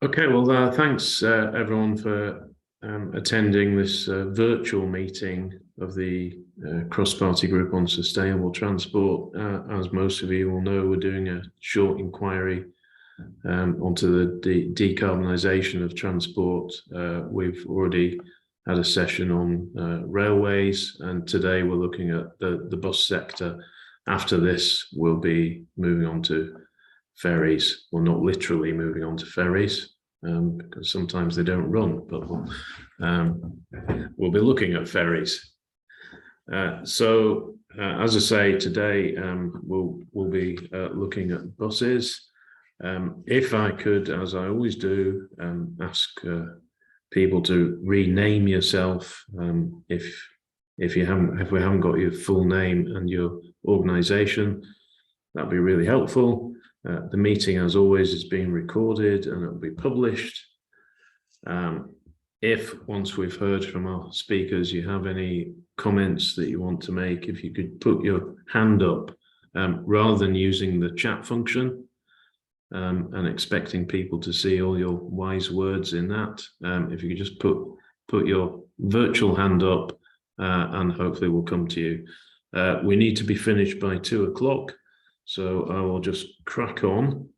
Okay, well, thanks everyone for attending this virtual meeting of the cross-party group on sustainable transport. As most of you will know, we're doing a short inquiry onto the decarbonisation of transport. We've already had a session on railways, and today we're looking at the bus sector. After this, we'll be moving on to ferries. Well, not literally moving on to ferries, because sometimes they don't run, but we'll be looking at ferries. So as I say, today we'll be looking at buses. If I could, as I always do, ask people to rename yourself if we haven't got your full name and your organisation, that'd be really helpful. The meeting, as always, is being recorded and it will be published. If once we've heard from our speakers, you have any comments that you want to make, if you could put your hand up rather than using the chat function and expecting people to see all your wise words in that. If you could just put your virtual hand up and hopefully we'll come to you. We need to be finished by 2 o'clock. So I will just crack on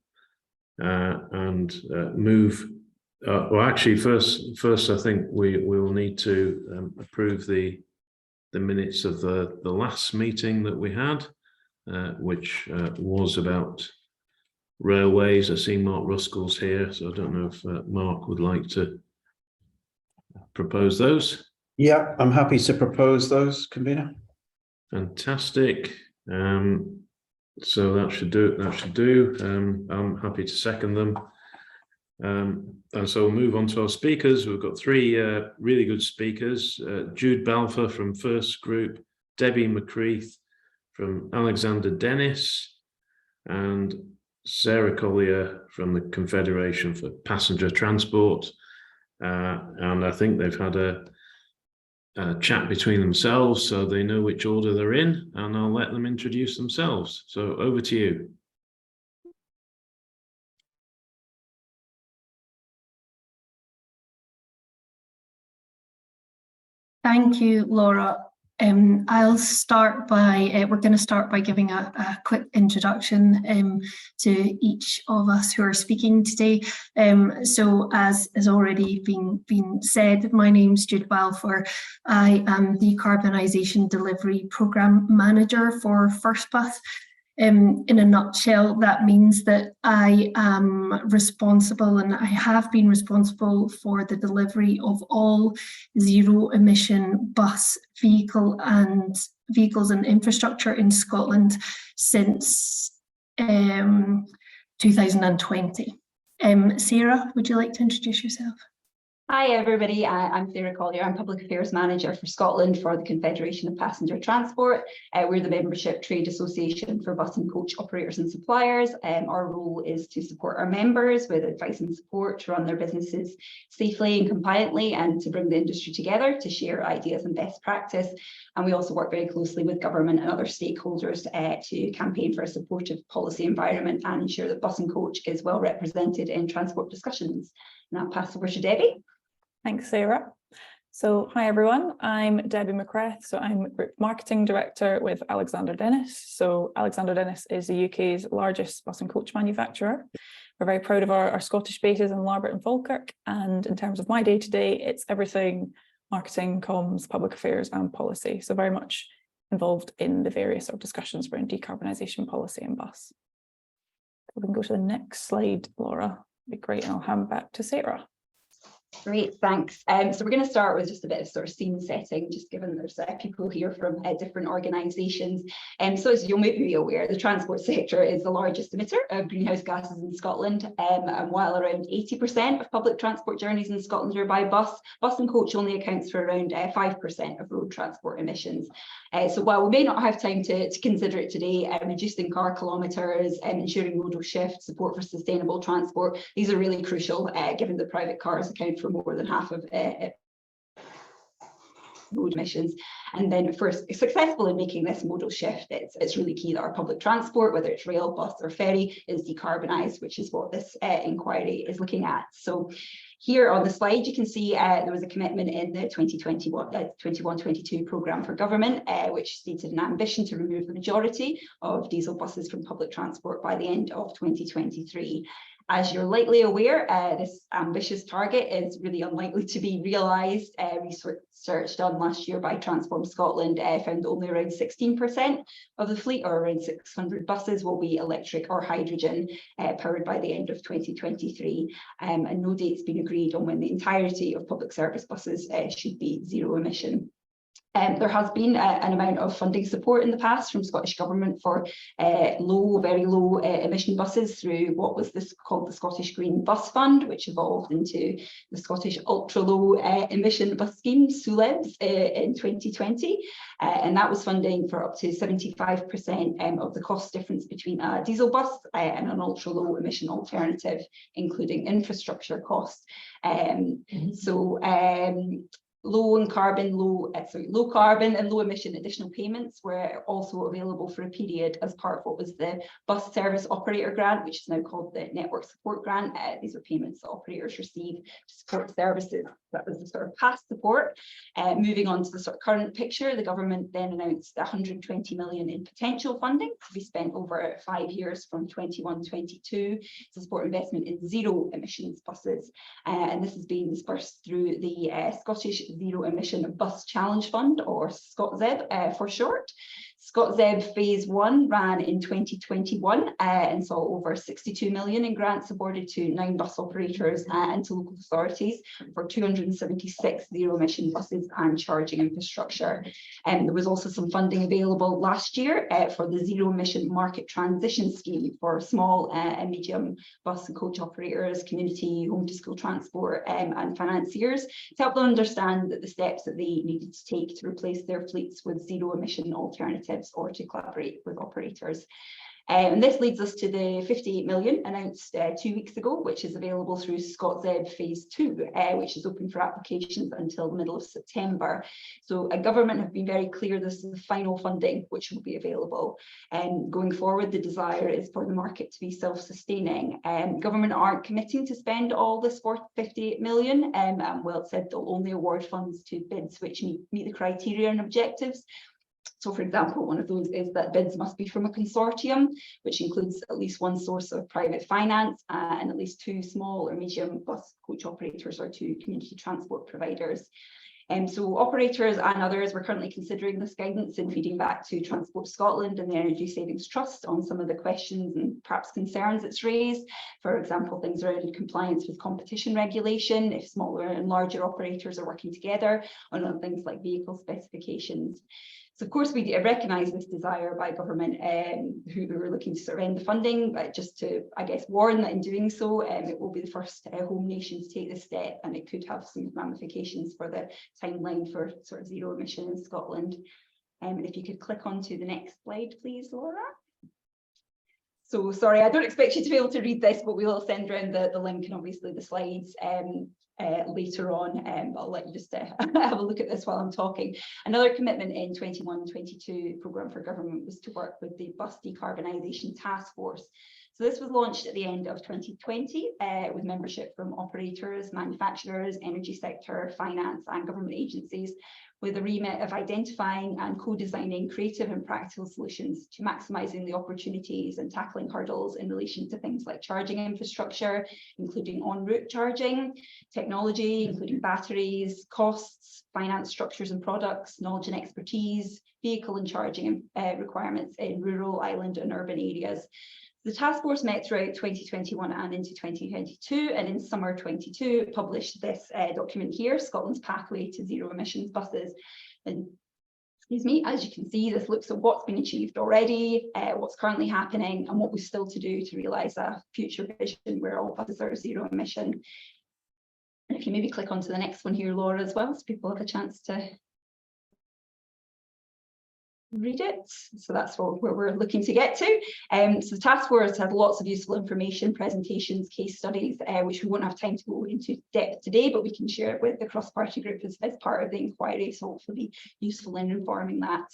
and move. Well, actually, first I think we will need to approve the minutes of the last meeting that we had, which was about railways. I see Mark Ruskell's here, so I don't know if Mark would like to propose those. Yeah, I'm happy to propose those, convener. Fantastic. So that should do. I'm happy to second them. And so we'll move on to our speakers. We've got 3 really good speakers. Jude Balfour from First Group, Debbie McCreath from Alexander Dennis, and Sarah Collier from the Confederation for Passenger Transport. And I think they've had a chat between themselves, so they know which order they're in, and I'll let them introduce themselves. So over to you. Thank you, Laura. I'll start by, we're going to start by giving a quick introduction to each of us who are speaking today. So as has already been said, my name's Jude Balfour. I am the Decarbonisation Delivery Programme Manager for FirstBus. In a nutshell, that means that I am responsible, and I have been responsible for the delivery of all zero-emission bus vehicles and infrastructure in Scotland since 2020. Sarah, would you like to introduce yourself? Hi everybody, I'm Sarah Collier. I'm Public Affairs Manager for Scotland for the Confederation of Passenger Transport. We're the membership trade association for bus and coach operators and suppliers. Our role is to support our members with advice and support to run their businesses safely and compliantly, and to bring the industry together to share ideas and best practice. And we also work very closely with government and other stakeholders to campaign for a supportive policy environment and ensure that bus and coach is well represented in transport discussions. And I'll pass over to Debbie. Thanks, Sarah. So hi everyone, I'm Debbie McCreath. So I'm Group Marketing Director with Alexander Dennis. So Alexander Dennis is the UK's largest bus and coach manufacturer. We're very proud of our Scottish bases in Larbert and Falkirk. And in terms of my day-to-day, it's everything marketing, comms, public affairs and policy. So very much involved in the various sort of discussions around decarbonisation policy and bus. We can go to the next slide, Laura. That'd be great, and I'll hand back to Sarah. Great, thanks. So we're going to start with just a bit of sort of scene setting, just given there's people here from different organisations. So as you'll maybe be aware, the transport sector is the largest emitter of greenhouse gases in Scotland. And while around 80% of public transport journeys in Scotland are by bus and coach only accounts for around 5% of road transport emissions. So while we may not have time to consider it today, reducing car kilometres, ensuring modal shift, support for sustainable transport, these are really crucial given that private cars account for more than half of road emissions. And then if we're successful in making this modal shift, it's really key that our public transport, whether it's rail, bus or ferry, is decarbonised, which is what this inquiry is looking at. So here on the slide, you can see there was a commitment in the 21-22 programme for government, which stated an ambition to remove the majority of diesel buses from public transport by the end of 2023. As you're likely aware, this ambitious target is really unlikely to be realised. Research done last year by Transport Scotland found only around 16% of the fleet, or around 600 buses, will be electric or hydrogen powered by the end of 2023. And no date's been agreed on when the entirety of public service buses should be zero emission. There has been an amount of funding support in the past from Scottish Government for very low emission buses through what was called the Scottish Green Bus Fund, which evolved into the Scottish Ultra Low Emission Bus Scheme, SULEBs, in 2020. And that was funding for up to 75% of the cost difference between a diesel bus and an ultra low emission alternative, including infrastructure costs. Low carbon and low emission additional payments were also available for a period as part of what was the Bus Service Operator Grant, which is now called the Network Support Grant. These are payments that operators receive to support services. That was the sort of past support. Moving on to the sort of current picture, the government then announced 120 million in potential funding to be spent over 5 years from 21-22 to support investment in zero emissions buses. And this is being dispersed through the Scottish Zero Emission Bus Challenge Fund, or ScotZEB for short. ScotZEB Phase 1 ran in 2021 and saw over 62 million in grants awarded to 9 bus operators and to local authorities for 276 zero emission buses and charging infrastructure. And there was also some funding available last year for the Zero Emission Market Transition Scheme for small and medium bus and coach operators, community, home to school transport and financiers to help them understand the steps that they needed to take to replace their fleets with zero emission alternatives or to collaborate with operators. And this leads us to the 58 million announced 2 weeks ago, which is available through ScotZEB Phase 2, which is open for applications until the middle of September. So government have been very clear this is the final funding which will be available. And going forward, the desire is for the market to be self-sustaining. Government aren't committing to spend all this 58 million. Well, it said they'll only award funds to bids which meet the criteria and objectives. So, for example, one of those is that bids must be from a consortium, which includes at least one source of private finance and at least 2 small or medium bus coach operators or 2 community transport providers. So operators and others were currently considering this guidance and feeding back to Transport Scotland and the Energy Savings Trust on some of the questions and perhaps concerns it's raised. For example, things around compliance with competition regulation, if smaller and larger operators are working together on things like vehicle specifications. So of course we recognise this desire by government who are looking to sort of end the funding, but just to, I guess, warn that in doing so, it will be the first home nation to take this step, and it could have some ramifications for the timeline for sort of zero emission in Scotland. And if you could click on to the next slide, please, Laura. So sorry, I don't expect you to be able to read this, but we will send around the link and obviously the slides later on, but I'll let you just have a look at this while I'm talking. Another commitment in 21-22 programme for government was to work with the Bus Decarbonisation Task Force. So this was launched at the end of 2020 with membership from operators, manufacturers, energy sector, finance and government agencies, with a remit of identifying and co-designing creative and practical solutions to maximising the opportunities and tackling hurdles in relation to things like charging infrastructure, including en route charging, technology, including batteries, costs, finance structures and products, knowledge and expertise, vehicle and charging requirements in rural, island and urban areas. The task force met throughout 2021 and into 2022, and in summer 22 published this document here, Scotland's Pathway to Zero Emissions Buses. And excuse me, as you can see, this looks at what's been achieved already, what's currently happening, and what we've still to do to realise a future vision where all buses are zero emission. And if you maybe click onto the next one here, Laura, as well, so people have a chance to read it. So that's where we're looking to get to. So the task force had lots of useful information, presentations, case studies, which we won't have time to go into depth today, but we can share it with the cross-party group as part of the inquiry. So hopefully useful in informing that.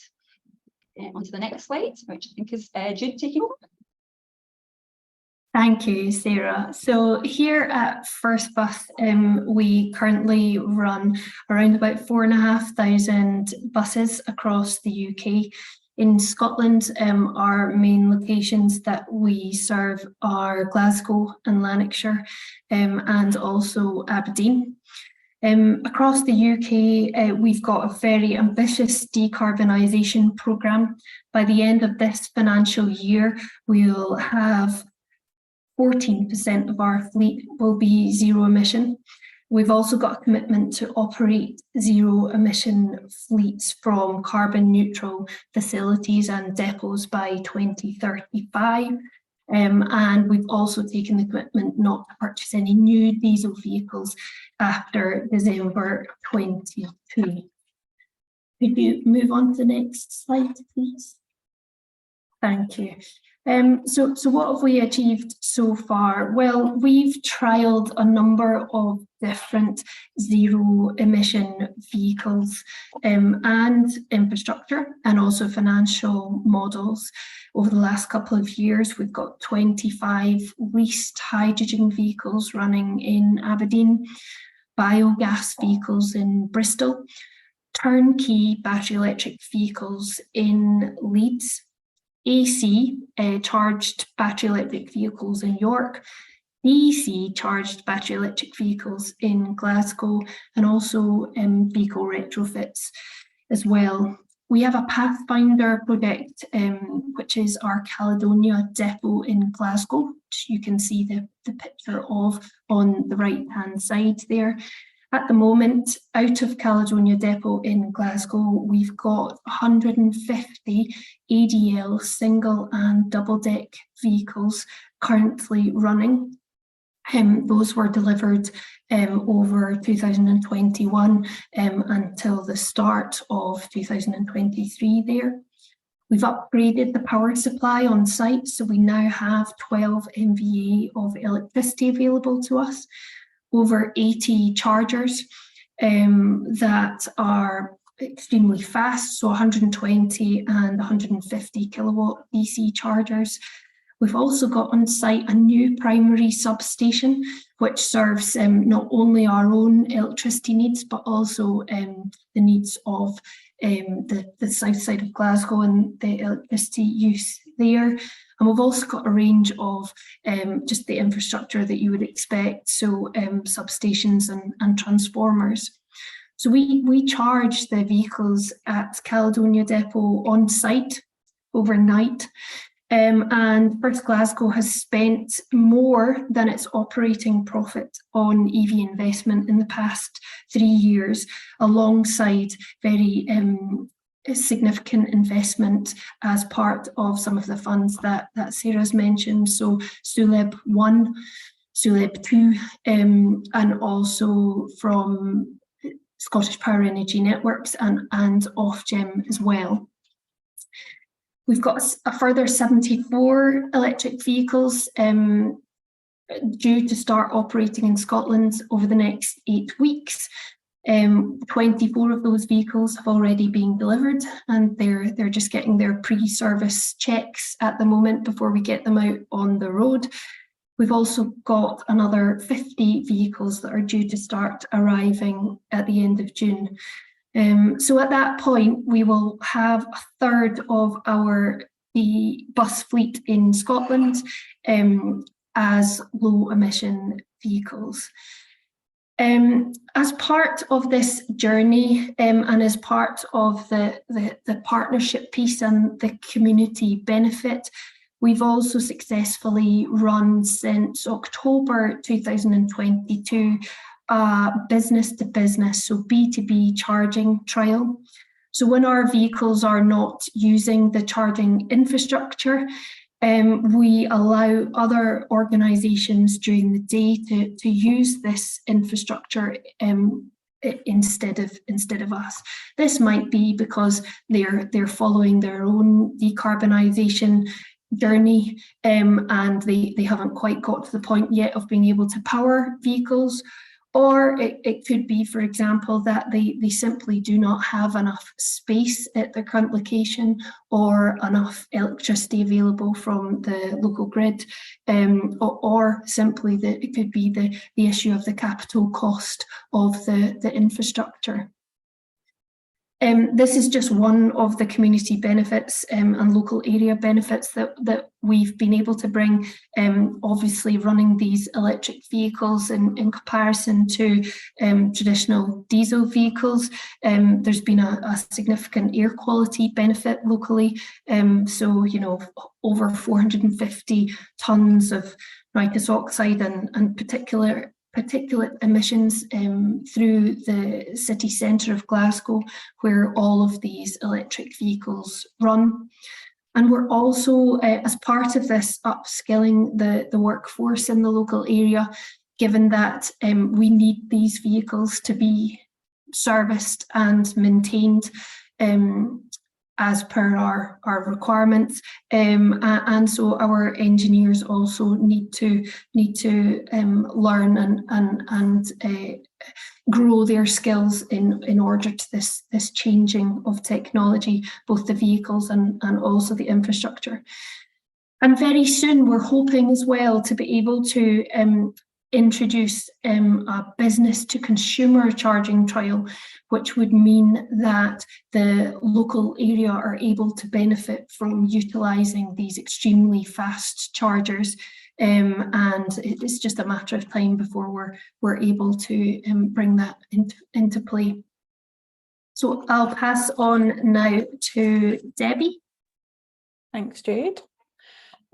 Onto the next slide, which I think is Jude taking over. Thank you, Sarah. So here at First Bus, we currently run around about 4,500 buses across the UK. In Scotland, our main locations that we serve are Glasgow and Lanarkshire, and also Aberdeen. Across the UK, we've got a very ambitious decarbonisation programme. By the end of this financial year, we'll have 14% of our fleet will be zero emission. We've also got a commitment to operate zero emission fleets from carbon neutral facilities and depots by 2035. And we've also taken the commitment not to purchase any new diesel vehicles after December 22. Could you move on to the next slide, please? Thank you. So what have we achieved so far? Well, we've trialled a number of different zero emission vehicles and infrastructure and also financial models. Over the last couple of years, we've got 25 leased hydrogen vehicles running in Aberdeen, biogas vehicles in Bristol, turnkey battery electric vehicles in Leeds, AC charged battery electric vehicles in York, DC charged battery electric vehicles in Glasgow, and also vehicle retrofits as well. We have a Pathfinder project, which is our Caledonia depot in Glasgow, which you can see the picture of on the right-hand side there. At the moment, out of Caledonia depot in Glasgow, we've got 150 ADL single and double deck vehicles currently running. Those were delivered over 2021 until the start of 2023 there. We've upgraded the power supply on site, so we now have 12 MVA of electricity available to us. Over 80 chargers that are extremely fast, so 120 and 150 kilowatt DC chargers. We've also got on site a new primary substation, which serves not only our own electricity needs, but also the needs of the south side of Glasgow and the electricity use there. And we've also got a range of just the infrastructure that you would expect, so substations and transformers. So we charge the vehicles at Caledonia depot on site overnight. And First Glasgow has spent more than its operating profit on EV investment in the past 3 years, alongside very significant investment as part of some of the funds that Sarah's mentioned. So SULEB 1, SULEB 2, and also from Scottish Power Energy Networks and Ofgem as well. We've got a further 74 electric vehicles due to start operating in Scotland over the next 8 weeks. 24 of those vehicles have already been delivered, and they're just getting their pre-service checks at the moment before we get them out on the road. We've also got another 50 vehicles that are due to start arriving at the end of June. So at that point, we will have a third of the bus fleet in Scotland as low emission vehicles. As part of this journey and as part of the partnership piece and the community benefit, we've also successfully run since October 2022 a business to business, so B2B charging trial. So when our vehicles are not using the charging infrastructure, we allow other organisations during the day to use this infrastructure instead of us. This might be because they're following their own decarbonisation journey, and they haven't quite got to the point yet of being able to power vehicles. Or it could be, for example, that they simply do not have enough space at their current location or enough electricity available from the local grid, or simply that it could be the issue of the capital cost of the infrastructure. This is just one of the community benefits and local area benefits that we've been able to bring. Obviously, running these electric vehicles in comparison to traditional diesel vehicles, there's been a significant air quality benefit locally. So, you know, over 450 tonnes of nitrous oxide and particulate emissions through the city centre of Glasgow, where all of these electric vehicles run. And we're also, as part of this, upskilling the workforce in the local area, given that we need these vehicles to be serviced and maintained as per our requirements, and so our engineers also need to learn and grow their skills in order to this changing of technology, both the vehicles and also the infrastructure. And very soon we're hoping as well to be able to introduce a business to consumer charging trial, which would mean that the local area are able to benefit from utilising these extremely fast chargers, and it's just a matter of time before we're able to bring that into play. So I'll pass on now to Debbie. Thanks, Jude.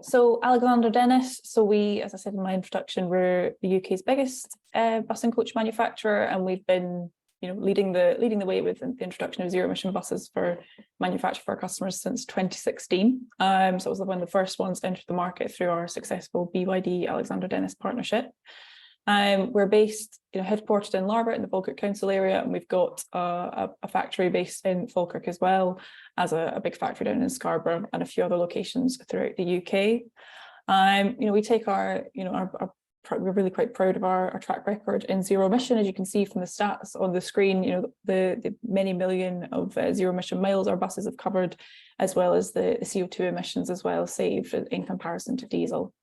So Alexander Dennis, so we, as I said in my introduction, we're the UK's biggest bus and coach manufacturer, and we've been, you know, leading the way with the introduction of zero emission buses for manufacture for our customers since 2016. So it was one of the first ones to enter the market through our successful BYD Alexander Dennis partnership. We're based, you know, headquartered in Larbert in the Falkirk Council area, and we've got a factory based in Falkirk as well as a big factory down in Scarborough and a few other locations throughout the UK. You know, we take our, you know, we're really quite proud of our track record in zero emission. As you can see from the stats on the screen, you know, the many million of zero emission miles our buses have covered, as well as the CO2 emissions as well saved in comparison to diesel.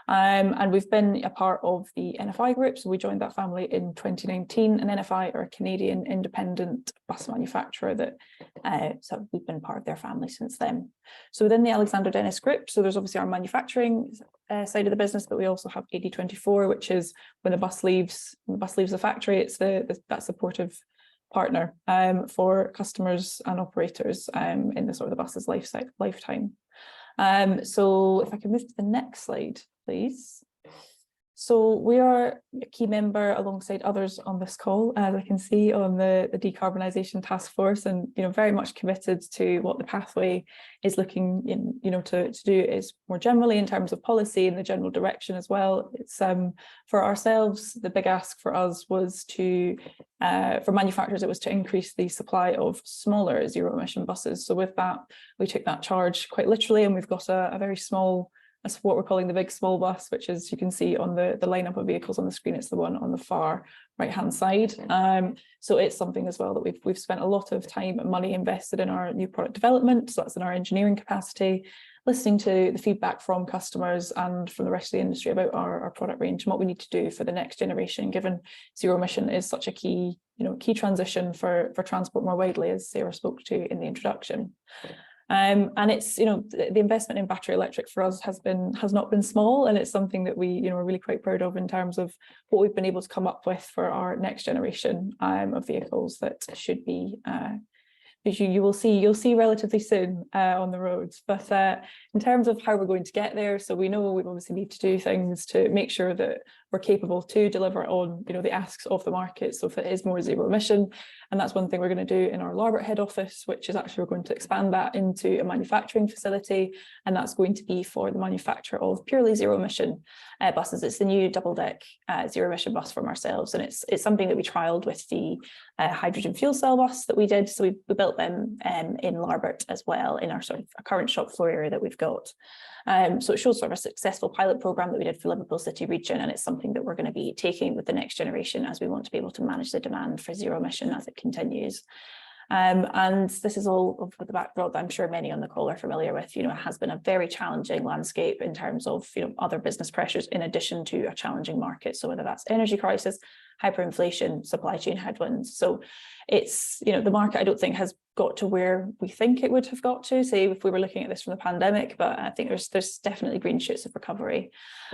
And we've been a part of the NFI group, so we joined that family in 2019, and NFI are a Canadian independent bus manufacturer that so we've been part of their family since then. So within the Alexander Dennis group, so there's obviously our manufacturing side of the business, but we also have 80/24, which is when the bus leaves the factory, it's that supportive partner for customers and operators in the sort of the bus's lifetime. So if I can move to the next slide, please. So we are a key member alongside others on this call, as I can see, on the decarbonisation task force, and, you know, very much committed to what the pathway is looking in, you know, to do is more generally in terms of policy and the general direction as well. It's for ourselves, the big ask for us was to for manufacturers, it was to increase the supply of smaller zero emission buses. So with that, we took that charge quite literally, and we've got a very small, that's what we're calling the big small bus, which is, you can see on the lineup of vehicles on the screen, it's the one on the far right hand side. So it's something as well that we've spent a lot of time and money invested in our new product development. So that's in our engineering capacity, listening to the feedback from customers and from the rest of the industry about our product range and what we need to do for the next generation, given zero emission is such a key transition for transport more widely, as Sarah spoke to in the introduction. And it's, you know, the investment in battery electric for us has not been small, and it's something that we, you know, are really quite proud of in terms of what we've been able to come up with for our next generation of vehicles that should be as you'll see relatively soon on the roads. But in terms of how we're going to get there, so we know we obviously need to do things to make sure that we're capable to deliver on, the asks of the market. So if it is more zero emission, and that's one thing we're going to do in our Larbert head office, which is actually we're going to expand that into a manufacturing facility, and that's going to be for the manufacture of purely zero emission buses. It's the new double-deck zero emission bus from ourselves, and it's something that we trialled with the hydrogen fuel cell bus that we did. So we built them in Larbert as well in our sort of current shop floor area that we've got. So it shows sort of a successful pilot program that we did for Liverpool City region, and it's something that we're going to be taking with the next generation as we want to be able to manage the demand for zero emission as it continues. And this is all with the backdrop that I'm sure many on the call are familiar with. It has been a very challenging landscape in terms of other business pressures in addition to a challenging market. So whether that's energy crisis, hyperinflation, supply chain headwinds. So it's, the market I don't think has got to where we think it would have got to, say, if we were looking at this from the pandemic, but I think there's definitely green shoots of recovery.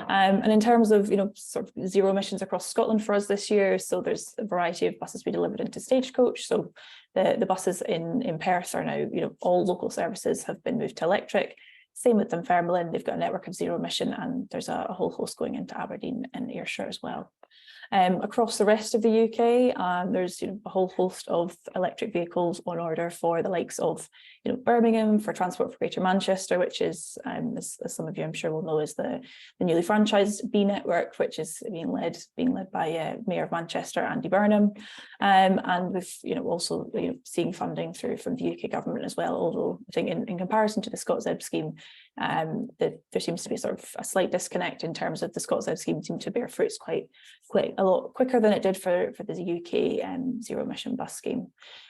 And in terms of, sort of zero emissions across Scotland for us this year, so there's a variety of buses we delivered into Stagecoach. So the buses in Perth are now, all local services have been moved to electric. Same with Dunfermline, they've got a network of zero emission, and there's a whole host going into Aberdeen and Ayrshire as well. Across the rest of the UK, there's a whole host of electric vehicles on order for the likes of Birmingham, for Transport for Greater Manchester, which is, as some of you I'm sure will know, is the newly franchised B network, which is being led by Mayor of Manchester, Andy Burnham, and with also seeing funding through from the UK government as well. Although I think in comparison to the ScotZEB scheme, there seems to be sort of a slight disconnect in terms of the ScotZEB scheme seemed to bear fruits quite a lot quicker than it did for the UK zero emission bus scheme.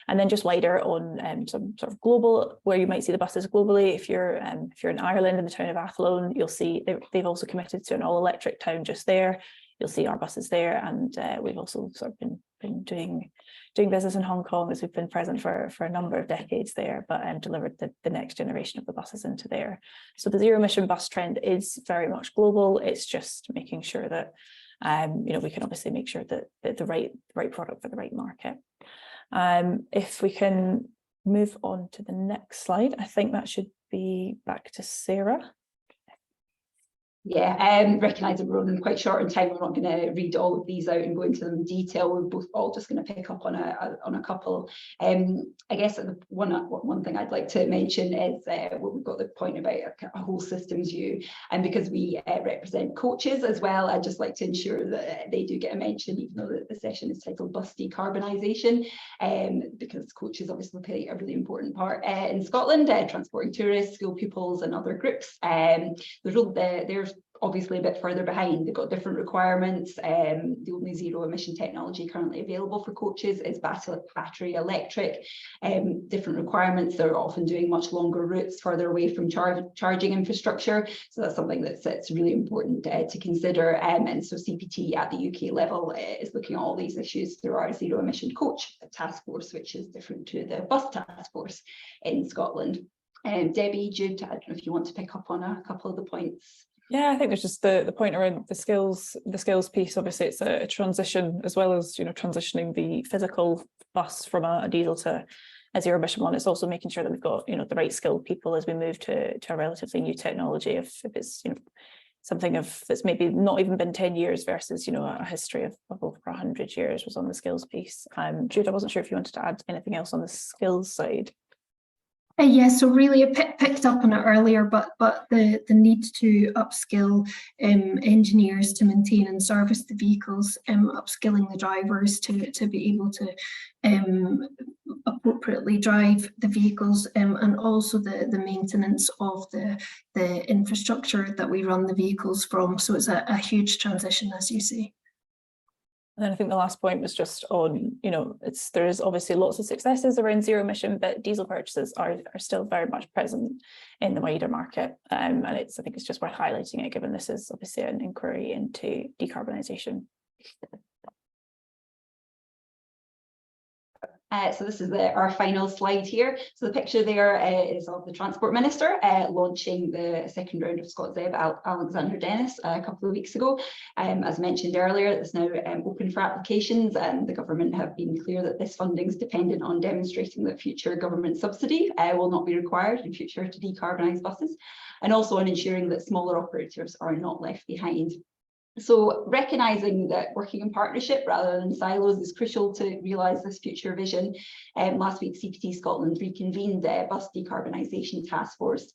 And then just wider on some sort of global, where you might see the buses globally. If you're in Ireland, in the town of Athlone, you'll see they've also committed to an all electric town just there. You'll see our buses there, and we've also sort of been doing business in Hong Kong, as we've been present for a number of decades there, but delivered the next generation of the buses into there. So the zero emission bus trend is very much global. It's just making sure that we can obviously make sure that the right product for the right market. If we can move on to the next slide, I think that should be back to Sarah. Yeah, recognising we're running quite short on time, we're not going to read all of these out and go into them in detail. We're all just going to pick up on a couple. I guess one thing I'd like to mention is we've got the point about a whole systems view, and because we represent coaches as well, I'd just like to ensure that they do get a mention, even though the session is titled Bus Decarbonisation, because coaches obviously play a really important part in Scotland, transporting tourists, school pupils and other groups. There's obviously a bit further behind. They've got different requirements. The only zero emission technology currently available for coaches is battery electric. Different requirements. They're often doing much longer routes further away from charging infrastructure. So that's something that's really important to consider. And so CPT at the UK level is looking at all these issues through our zero emission coach task force, which is different to the bus task force in Scotland. Debbie, Jude, I don't know if you want to pick up on a couple of the points. Yeah, I think there's just the point around the skills piece. Obviously, it's a transition, as well as transitioning the physical bus from a diesel to a zero emission one. It's also making sure that we've got the right skilled people as we move to a relatively new technology. If it's something that's maybe not even been 10 years versus a history of over 100 years was on the skills piece. Jude, I wasn't sure if you wanted to add anything else on the skills side. Yes, so really I picked up on it earlier, but the need to upskill engineers to maintain and service the vehicles, upskilling the drivers to be able to appropriately drive the vehicles, and also the maintenance of the infrastructure that we run the vehicles from. So it's a huge transition, as you say. And then I think the last point was just on, there's obviously lots of successes around zero emission, but diesel purchases are still very much present in the wider market. And I think it's just worth highlighting it, given this is obviously an inquiry into decarbonisation. So this is our final slide here. So the picture there is of the Transport Minister launching the second round of ScotZEB, Alexander Dennis, a couple of weeks ago. As mentioned earlier, it's now open for applications, and the government have been clear that this funding is dependent on demonstrating that future government subsidy will not be required in future to decarbonise buses, and also on ensuring that smaller operators are not left behind. So recognising that working in partnership rather than silos is crucial to realise this future vision. Last week, CPT Scotland reconvened the bus decarbonisation task force.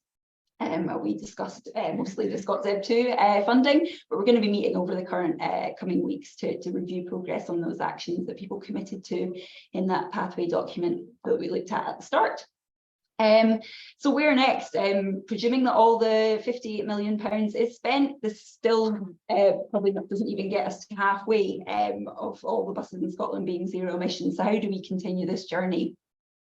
We discussed mostly the ScotZEB2 funding, but we're going to be meeting over the coming weeks to review progress on those actions that people committed to in that pathway document that we looked at the start. So where next? Presuming that all the £58 million is spent, this still probably doesn't even get us to halfway of all the buses in Scotland being zero emissions. So how do we continue this journey?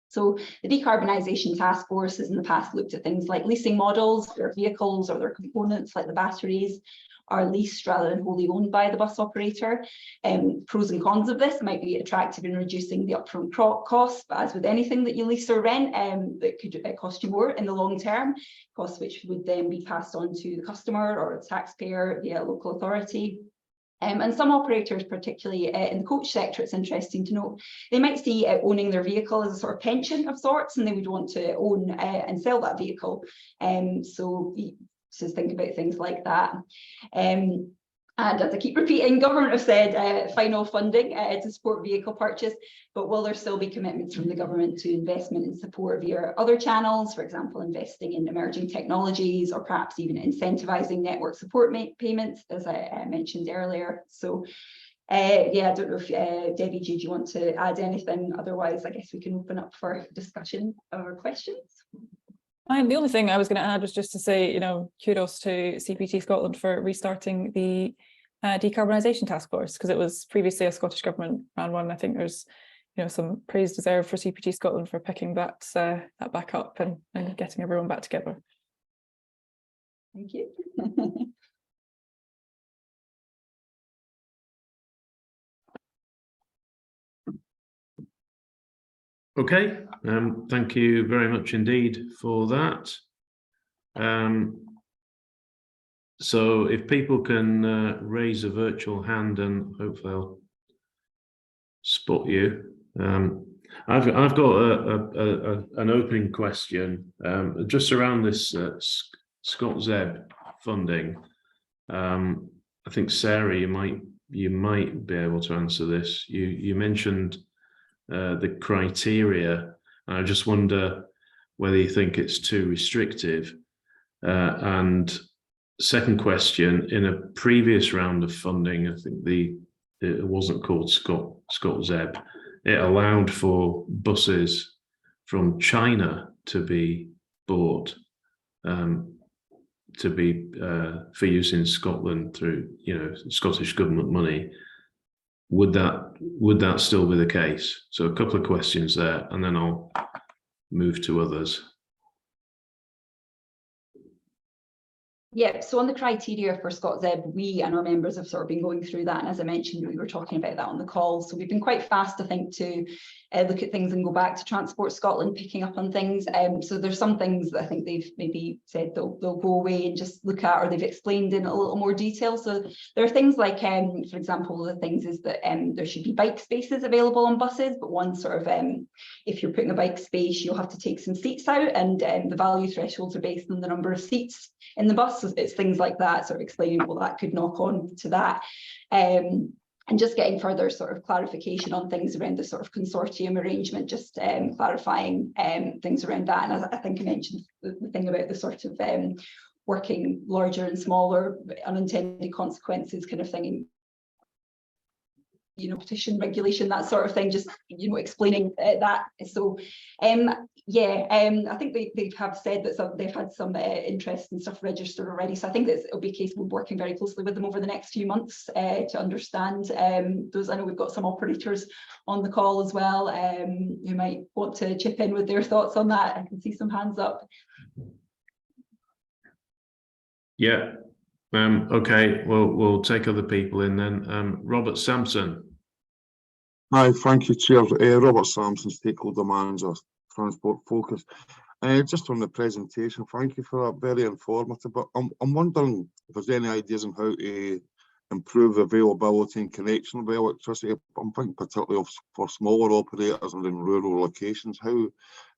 So the Decarbonisation Task Force has in the past looked at things like leasing models, their vehicles or their components like the batteries are leased rather than wholly owned by the bus operator. Pros and cons of this might be attractive in reducing the upfront costs, but as with anything that you lease or rent, that could cost you more in the long term, costs which would then be passed on to the customer or the taxpayer via local authority. And some operators, particularly in the coach sector, it's interesting to note, they might see owning their vehicle as a sort of pension of sorts, and they would want to own and sell that vehicle. So think about things like that. And as I keep repeating, government have said final funding to support vehicle purchase, but will there still be commitments from the government to investment and support via other channels, for example, investing in emerging technologies or perhaps even incentivising network support payments, as I mentioned earlier. So yeah, I don't know if Debbie, do you want to add anything? Otherwise, I guess we can open up for discussion or questions. The only thing I was going to add was just to say, kudos to CPT Scotland for restarting the decarbonisation task force, because it was previously a Scottish Government ran one. I think there's, some praise deserved for CPT Scotland for picking that back up and getting everyone back together. Thank you. Okay, thank you very much indeed for that. So if people can raise a virtual hand, and hopefully I'll spot you. I've got an opening question just around this ScotZEB funding. I think Sarah, you might be able to answer this. You mentioned the criteria. I just wonder whether you think it's too restrictive. And second question, in a previous round of funding, I think it wasn't called ScotZEB. It allowed for buses from China to be bought to be for use in Scotland through Scottish government money. Would that still be the case? So a couple of questions there, and then I'll move to others. Yeah, so on the criteria for ScotZEB, we and our members have sort of been going through that. And as I mentioned, we were talking about that on the call. So we've been quite fast, I think, to look at things and go back to Transport Scotland, picking up on things. So there's some things that I think they've maybe said they'll go away and just look at, or they've explained in a little more detail. So there are things like, for example, the things is that there should be bike spaces available on buses, but one sort of, if you're putting a bike space, you'll have to take some seats out, and the value thresholds are based on the number of seats in the bus. So it's things like that, sort of explaining, well, that could knock on to that. And just getting further sort of clarification on things around the sort of consortium arrangement, just clarifying things around that. And as I think I mentioned, the thing about the sort of working larger and smaller, unintended consequences kind of thing, petition regulation, that sort of thing, just explaining that. So yeah, I think they have said that they've had some interest and stuff registered already. So I think that it'll be a case of working very closely with them over the next few months to understand those. I know we've got some operators on the call as well who might want to chip in with their thoughts on that. I can see some hands up. Yeah. Okay, well, we'll take other people in then. Robert Sampson. Hi, thank you, Chair. Robert Sampson, Stakeholder Manager, Transport Focus. Just on the presentation, thank you for that, very informative. But I'm wondering if there's any ideas on how to improve availability and connection of electricity. I'm thinking particularly for smaller operators and in rural locations. How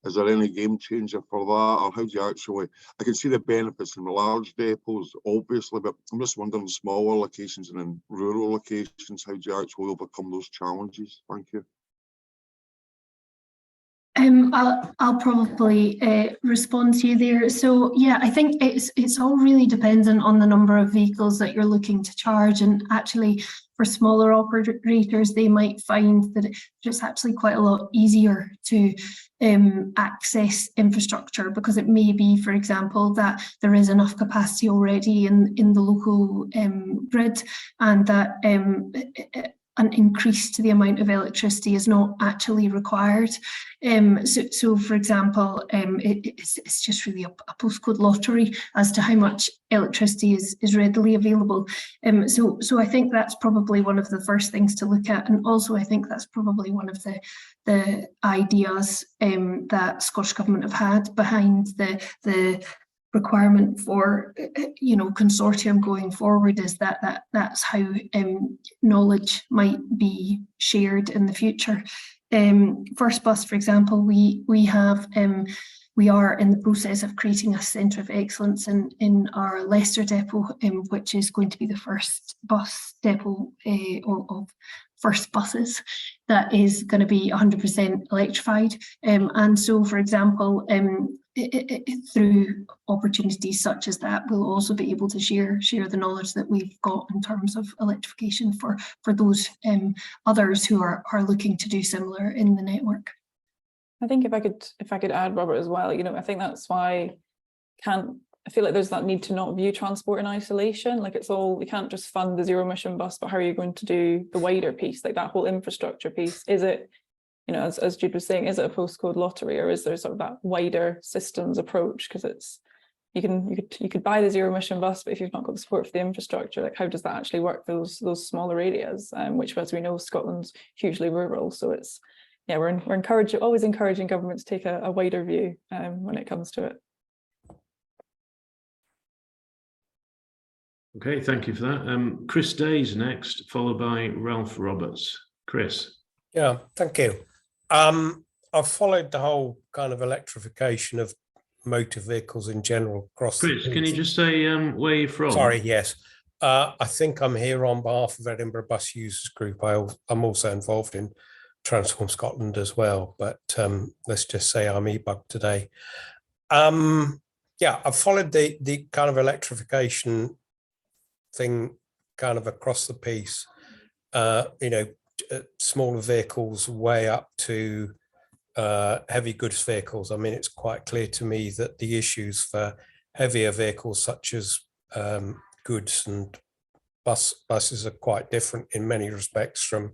is there any game changer for that, or how do you actually? I can see the benefits in the large depots, obviously, but I'm just wondering smaller locations and in rural locations, how do you actually overcome those challenges? Thank you. I'll probably respond to you there. So yeah, I think it's all really dependent on the number of vehicles that you're looking to charge, and actually for smaller operators, they might find that it's actually quite a lot easier to access infrastructure, because it may be, for example, that there is enough capacity already in the local grid, and that an increase to the amount of electricity is not actually required. So for example, it's just really a postcode lottery as to how much electricity is readily available. So I think that's probably one of the first things to look at, and also I think that's probably one of the ideas that Scottish Government have had behind the requirement for consortium going forward, is that's how knowledge might be shared in the future. First Bus, for example, we are in the process of creating a centre of excellence in our Leicester depot, which is going to be the first bus depot of first buses that is going to be 100% electrified. And so, for example, through opportunities such as that, we'll also be able to share the knowledge that we've got in terms of electrification for those others who are looking to do similar in the network. I think if I could add, Robert, as well, I think that's why I feel like there's that need to not view transport in isolation. Like we can't just fund the zero emission bus, but how are you going to do the wider piece, like that whole infrastructure piece? Is it, as Jude was saying, is it a postcode lottery, or is there sort of that wider systems approach? Because you could buy the zero emission bus, but if you've not got the support for the infrastructure, like how does that actually work those smaller areas, which, as we know, Scotland's hugely rural. So we're always encouraging government to take a wider view when it comes to it. Okay, thank you for that. Chris Day's next, followed by Ralph Roberts. Chris. Yeah, thank you. I've followed the whole kind of electrification of motor vehicles in general across the piece. Can you just say where you're from? Sorry, yes. I think I'm here on behalf of Edinburgh Bus Users Group. I'm also involved in Transform Scotland as well, but let's just say I'm eBug today. Yeah, I've followed the kind of electrification thing kind of across the piece, smaller vehicles way up to heavy goods vehicles. I mean, it's quite clear to me that the issues for heavier vehicles such as goods and buses are quite different in many respects from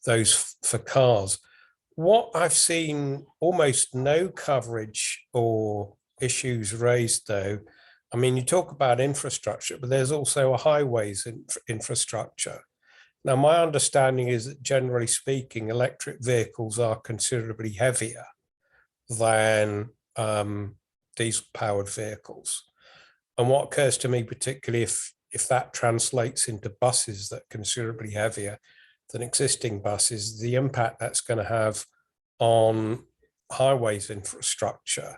those for cars. What I've seen almost no coverage or issues raised, though, I mean, you talk about infrastructure, but there's also a highways infrastructure. Now, my understanding is that generally speaking, electric vehicles are considerably heavier than diesel-powered vehicles. And what occurs to me, particularly if that translates into buses that are considerably heavier than existing buses, the impact that's going to have on highways infrastructure.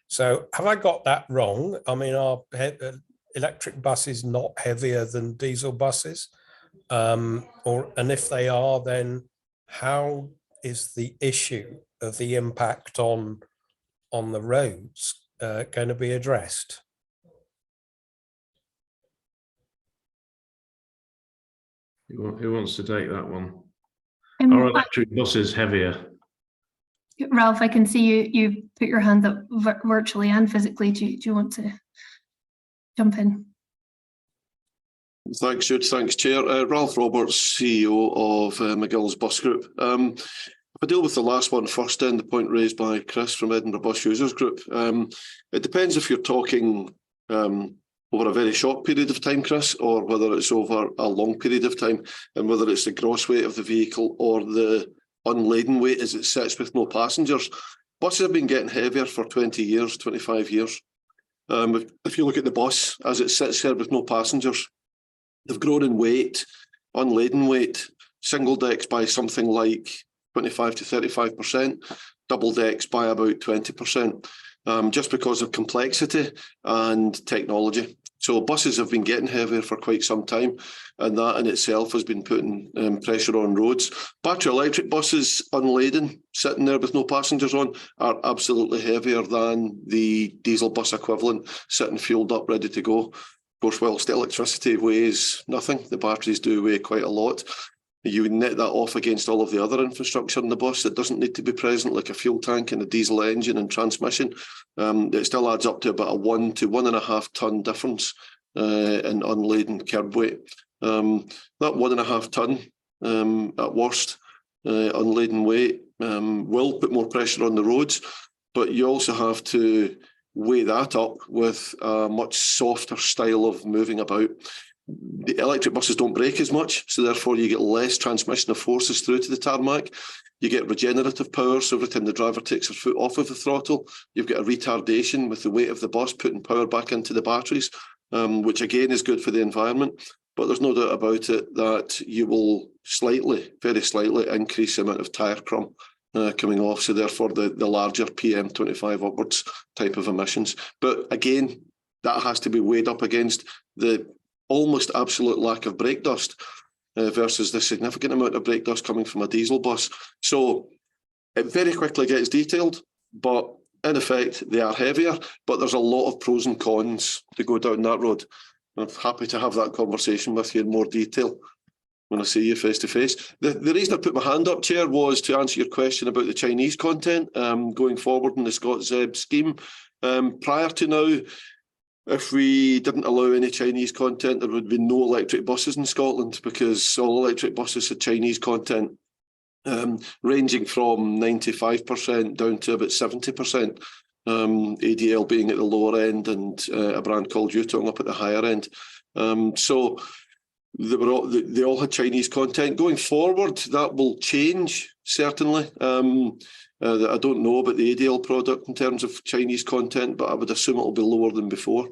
So have I got that wrong? I mean, are electric buses not heavier than diesel buses? And if they are, then how is the issue of the impact on the roads going to be addressed? Who wants to take that one? Are electric buses heavier? Ralph, I can see you put your hand up virtually and physically. Do you want to jump in? Thanks, Jude. Thanks, Chair. Ralph Roberts, CEO of McGill's Bus Group. If I deal with the last one first, then the point raised by Chris from Edinburgh Bus Users Group. It depends if you're talking over a very short period of time, Chris, or whether it's over a long period of time, and whether it's the gross weight of the vehicle or the unladen weight as it sits with no passengers. Buses have been getting heavier for 20 years, 25 years. If you look at the bus as it sits here with no passengers, They've grown in weight, unladen weight, single decks by something like 25 to 35%, double decks by about 20%, just because of complexity and technology. So buses have been getting heavier for quite some time, and that in itself has been putting pressure on roads. Battery electric buses, unladen, sitting there with no passengers on, are absolutely heavier than the diesel bus equivalent, sitting fueled up, ready to go. Of course, whilst electricity weighs nothing, the batteries do weigh quite a lot. You net that off against all of the other infrastructure in the bus that doesn't need to be present, like a fuel tank and a diesel engine and transmission. It still adds up to about a 1 to 1.5 ton difference in unladen kerb weight. That 1.5 ton at worst unladen weight will put more pressure on the roads, but you also have to weigh that up with a much softer style of moving about. The electric buses don't brake as much, so therefore you get less transmission of forces through to the tarmac. You get regenerative power, so every time the driver takes their foot off of the throttle, you've got a retardation with the weight of the bus putting power back into the batteries, which again is good for the environment. But there's no doubt about it that you will slightly, very slightly increase the amount of tyre crumb coming off, so therefore the larger PM25 upwards type of emissions. But again, that has to be weighed up against the almost absolute lack of brake dust versus the significant amount of brake dust coming from a diesel bus. So it very quickly gets detailed, but in effect, they are heavier, but there's a lot of pros and cons to go down that road. I'm happy to have that conversation with you in more detail when I see you face to face. The reason I put my hand up, Chair, was to answer your question about the Chinese content going forward in the ScotZEB scheme. Prior to now, if we didn't allow any Chinese content, there would be no electric buses in Scotland, because all electric buses had Chinese content, ranging from 95% down to about 70%, ADL being at the lower end and a brand called Yutong up at the higher end. So they all had Chinese content. Going forward, that will change, certainly. I don't know about the ADL product in terms of Chinese content, but I would assume it will be lower than before.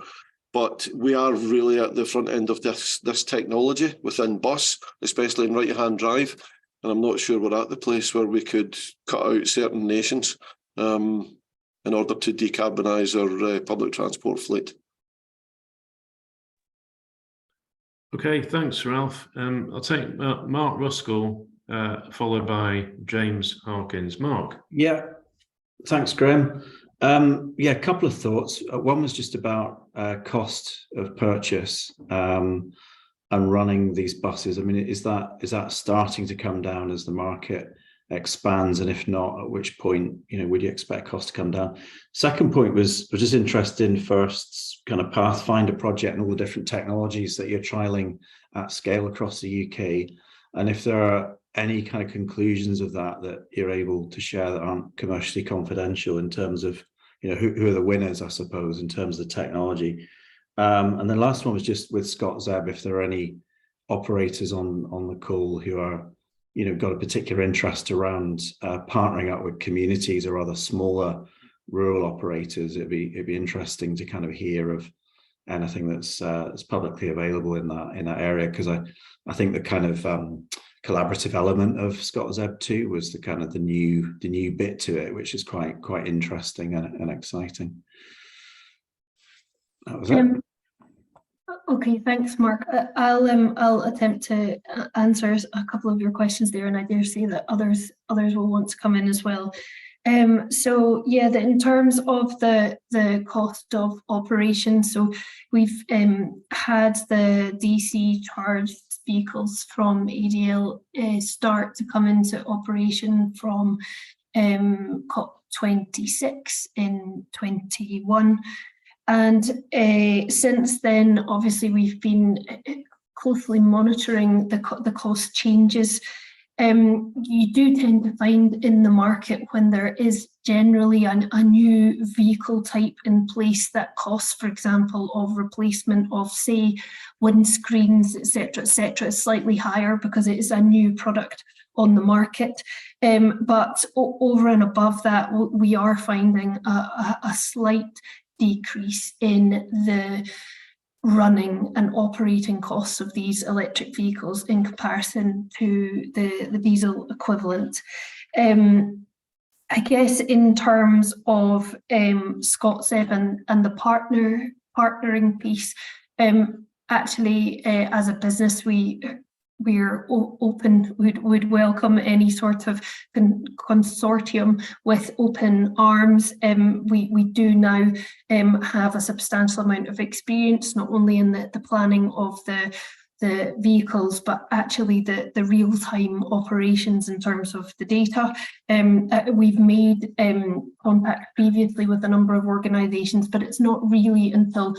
But we are really at the front end of this technology within bus, especially in right-hand drive. And I'm not sure we're at the place where we could cut out certain nations in order to decarbonise our public transport fleet. Okay, thanks, Ralph. I'll take Mark Ruskell, followed by James Harkins. Mark. Yeah, thanks, Graham. Yeah, a couple of thoughts. One was just about cost of purchase and running these buses. I mean, is that starting to come down as the market expands, and if not, at which point would you expect cost to come down? Second point was just interested in first kind of Pathfinder project and all the different technologies that you're trialing at scale across the UK, and if there are any kind of conclusions of that you're able to share that aren't commercially confidential in terms of who are the winners, I suppose, in terms of the technology. And then last one was just with ScotZEB, if there are any operators on the call who are got a particular interest around partnering up with communities or other smaller rural operators. It'd be interesting to kind of hear of anything that's publicly available in that area, because I think the kind of collaborative element of ScotZEB 2 was the kind of the new bit to it, which is quite interesting and exciting. That was it. Okay, thanks, Mark. I'll attempt to answer a couple of your questions there, and I dare say that others will want to come in as well. So yeah, in terms of the cost of operation, so we've had the DC charged vehicles from ADL start to come into operation from COP26 in 21. And since then, obviously, we've been closely monitoring the cost changes. You do tend to find in the market when there is generally a new vehicle type in place that costs, for example, of replacement of, say, windscreens, etc., is slightly higher because it is a new product on the market. But over and above that, we are finding a slight decrease in the running and operating costs of these electric vehicles in comparison to the diesel equivalent. I guess in terms of Scot7 and the partnering piece, actually as a business we're open, would welcome any sort of consortium with open arms. We do now have a substantial amount of experience, not only in the planning of the vehicles, but actually the real-time operations in terms of the data. We've made contact previously with a number of organisations, but it's not really until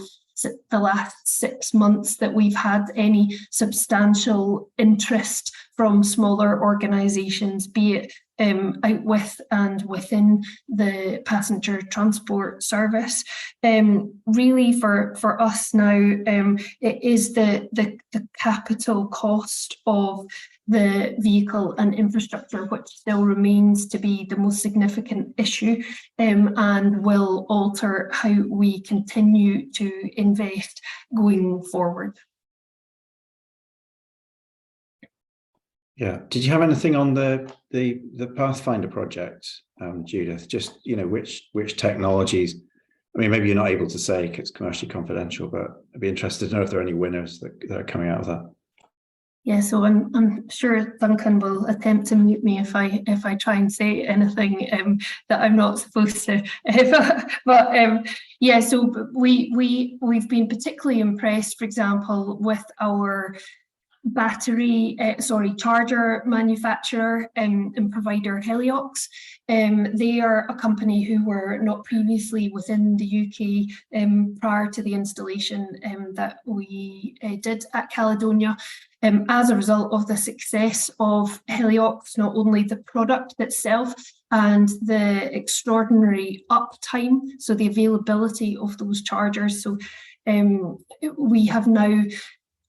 the last 6 months that we've had any substantial interest from smaller organisations, be it out with and within the passenger transport service. Really for us now, it is the capital cost of the vehicle and infrastructure which still remains to be the most significant issue, and will alter how we continue to invest going forward. Yeah. Did you have anything on the Pathfinder project, Judith? Just, you know, which technologies? I mean, maybe you're not able to say because it's commercially confidential, but I'd be interested to know if there are any winners that are coming out of that. Yeah, so I'm sure Duncan will attempt to mute me if I try and say anything that I'm not supposed to. But yeah, so we've been particularly impressed, for example, with our charger manufacturer and provider Heliox. They are a company who were not previously within the UK prior to the installation that we did at Caledonia. As a result of the success of Heliox, not only the product itself and the extraordinary uptime, so the availability of those chargers. So we have now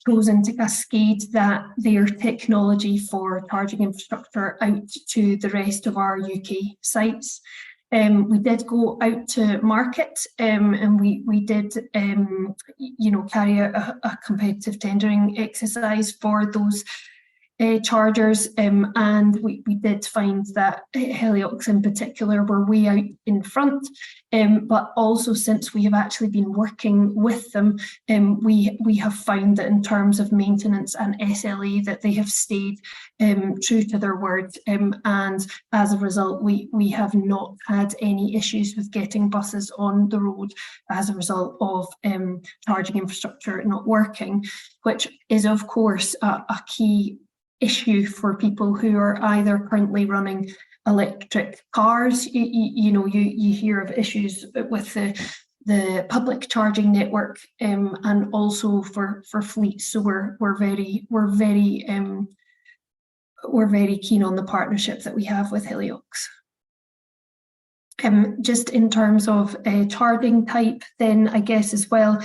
chosen to cascade their technology for charging infrastructure out to the rest of our UK sites. We did go out to market, and we did, carry out a competitive tendering exercise for those chargers, and we did find that Heliox in particular were way out in front, but also since we have actually been working with them, we have found that in terms of maintenance and SLA that they have stayed true to their word, and as a result we have not had any issues with getting buses on the road as a result of charging infrastructure not working, which is of course a key issue for people who are either currently running electric cars. You hear of issues with the public charging network, and also for fleets. So we're very keen on the partnership that we have with Heliox. Just in terms of charging type, then I guess as well.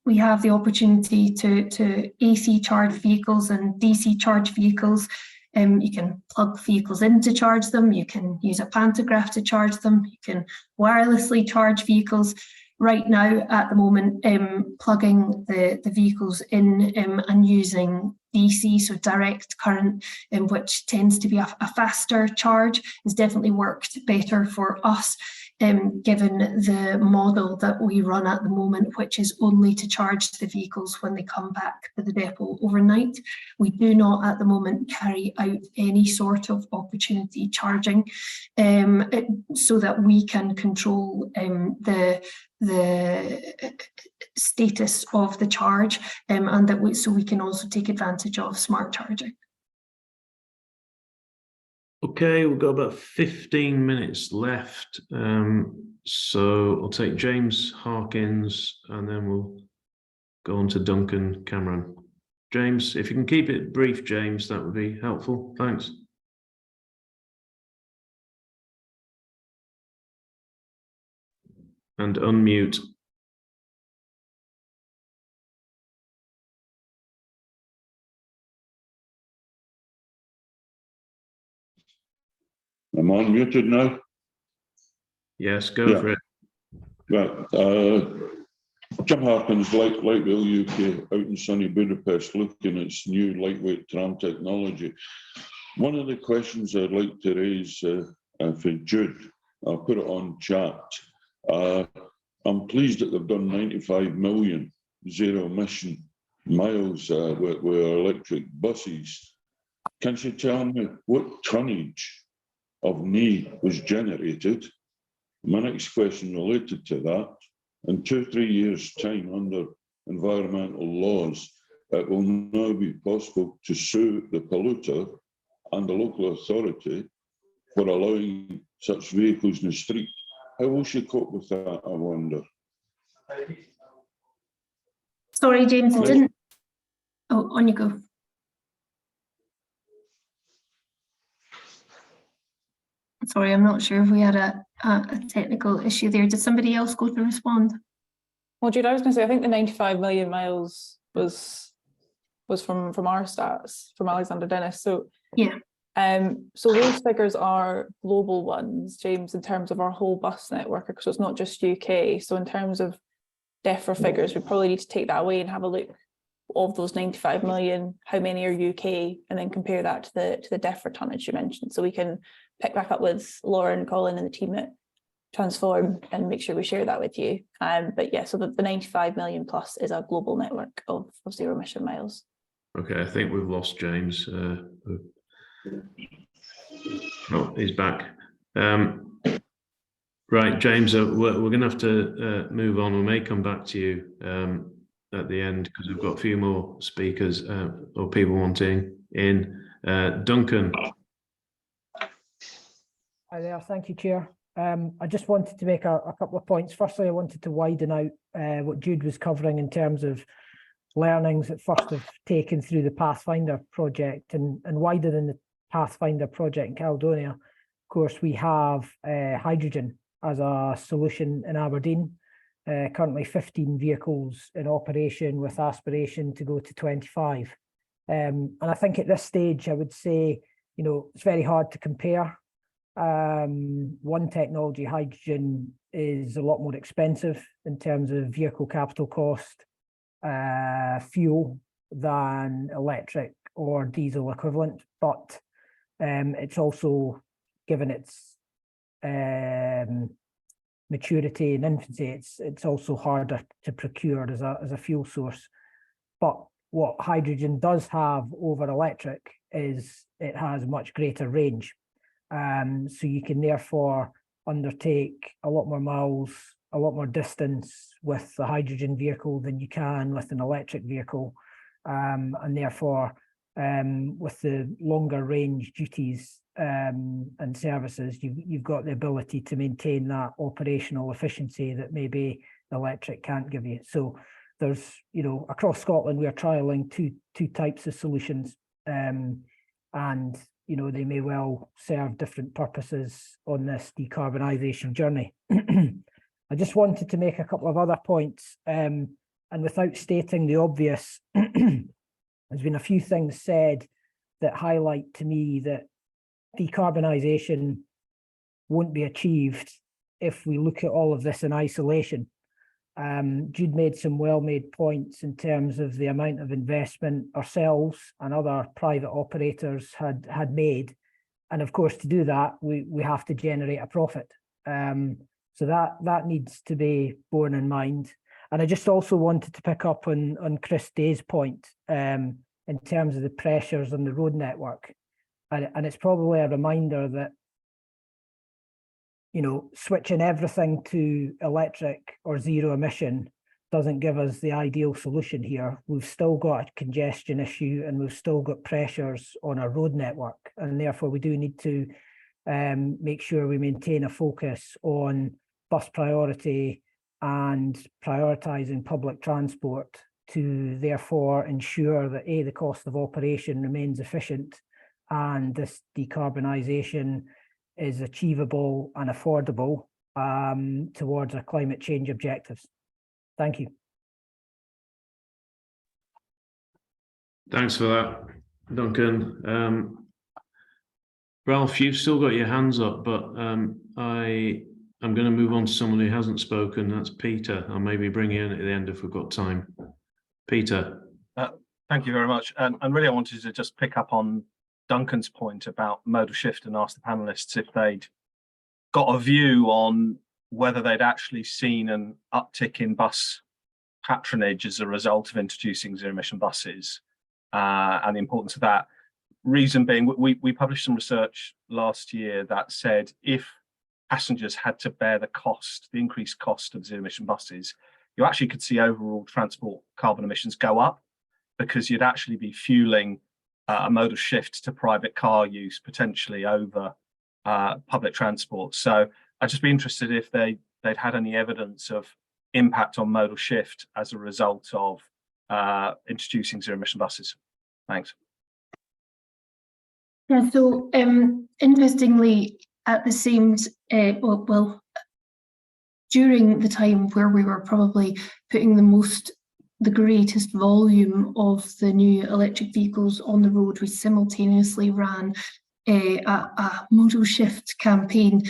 We have the opportunity to AC charge vehicles and DC charge vehicles. You can plug vehicles in to charge them. You can use a pantograph to charge them. You can wirelessly charge vehicles. Right now, at the moment, plugging the vehicles in and using DC, so direct current, which tends to be a faster charge, has definitely worked better for us. Given the model that we run at the moment, which is only to charge the vehicles when they come back to the depot overnight. We do not at the moment carry out any sort of opportunity charging, so that we can control the status of the charge, and that so we can also take advantage of smart charging. Okay, we've got about 15 minutes left. So I'll take James Harkins and then we'll go on to Duncan Cameron. James, if you can keep it brief, James, that would be helpful. Thanks. And unmute. I'm unmuted now. Yes, go for it. Well, Jim Harkins, Light Rail UK, out in sunny Budapest, looking at its new lightweight tram technology. One of the questions I'd like to raise for Jude, I'll put it on chat. I'm pleased that they've done 95 million zero emission miles with electric buses. Can you tell me what tonnage of knee was generated? My next question related to that. In 2-3 years' time, under environmental laws, it will now be possible to sue the polluter and the local authority for allowing such vehicles in the street. How will she cope with that, I wonder? Sorry, James, I didn't. Oh, on you go. Sorry, I'm not sure if we had a technical issue there. Did somebody else go to respond? Well, Jude, I was going to say, I think the 95 million miles was from our stats, from Alexander Dennis. So yeah. So those figures are global ones, James, in terms of our whole bus network, because it's not just UK. So in terms of DEFRA figures, we probably need to take that away and have a look of those 95 million, how many are UK, and then compare that to the DEFRA tonnage you mentioned. So we can pick back up with Lauren, Colin and the team at Transform and make sure we share that with you. But yeah, so the 95 million plus is our global network of zero emission miles. Okay, I think we've lost James. Oh, he's back. Right, James, we're going to have to move on. We may come back to you at the end because we've got a few more speakers or people wanting in. Duncan. Hi there, thank you, Chair. I just wanted to make a couple of points. Firstly, I wanted to widen out what Jude was covering in terms of learnings that first have taken through the Pathfinder project and wider than the Pathfinder project in Caledonia. Of course, we have hydrogen as a solution in Aberdeen. Currently 15 vehicles in operation with aspiration to go to 25. And I think at this stage, I would say, you know, it's very hard to compare. One technology, hydrogen, is a lot more expensive in terms of vehicle capital cost, fuel than electric or diesel equivalent, but it's also, given its maturity and infancy, it's also harder to procure as a fuel source. But what hydrogen does have over electric is it has much greater range. So you can therefore undertake a lot more miles, a lot more distance with the hydrogen vehicle than you can with an electric vehicle. And therefore, with the longer range duties and services, you've got the ability to maintain that operational efficiency that maybe the electric can't give you. So there's, you know, across Scotland, we are trialling two types of solutions, and you know, they may well serve different purposes on this decarbonisation journey. I just wanted to make a couple of other points, and without stating the obvious, there's been a few things said that highlight to me that decarbonisation won't be achieved if we look at all of this in isolation. Jude made some well-made points in terms of the amount of investment ourselves and other private operators had made. And of course, to do that, we have to generate a profit. So that needs to be borne in mind. And I just also wanted to pick up on Chris Day's point in terms of the pressures on the road network. And it's probably a reminder that, you know, switching everything to electric or zero emission doesn't give us the ideal solution here. We've still got a congestion issue and we've still got pressures on our road network. And therefore we do need to make sure we maintain a focus on bus priority and prioritising public transport to therefore ensure that the cost of operation remains efficient and this decarbonisation is achievable and affordable towards our climate change objectives. Thank you. Thanks for that, Duncan. Ralph, you've still got your hands up, but I I'm going to move on to someone who hasn't spoken. That's Peter. I'll maybe bring you in at the end if we've got time. Peter. Thank you very much. And really, I wanted to just pick up on Duncan's point about modal shift and ask the panelists if they'd got a view on whether they'd actually seen an uptick in bus patronage as a result of introducing zero-emission buses, and the importance of that. Reason being, we published some research last year that said if passengers had to bear the cost, the increased cost of zero-emission buses, you actually could see overall transport carbon emissions go up, because you'd actually be fueling a modal shift to private car use potentially over public transport. So I'd just be interested if they'd had any evidence of impact on modal shift as a result of introducing zero-emission buses. Thanks. Yeah, so interestingly, at the same, during the time where we were probably putting the greatest volume of the new electric vehicles on the road, we simultaneously ran a modal shift campaign,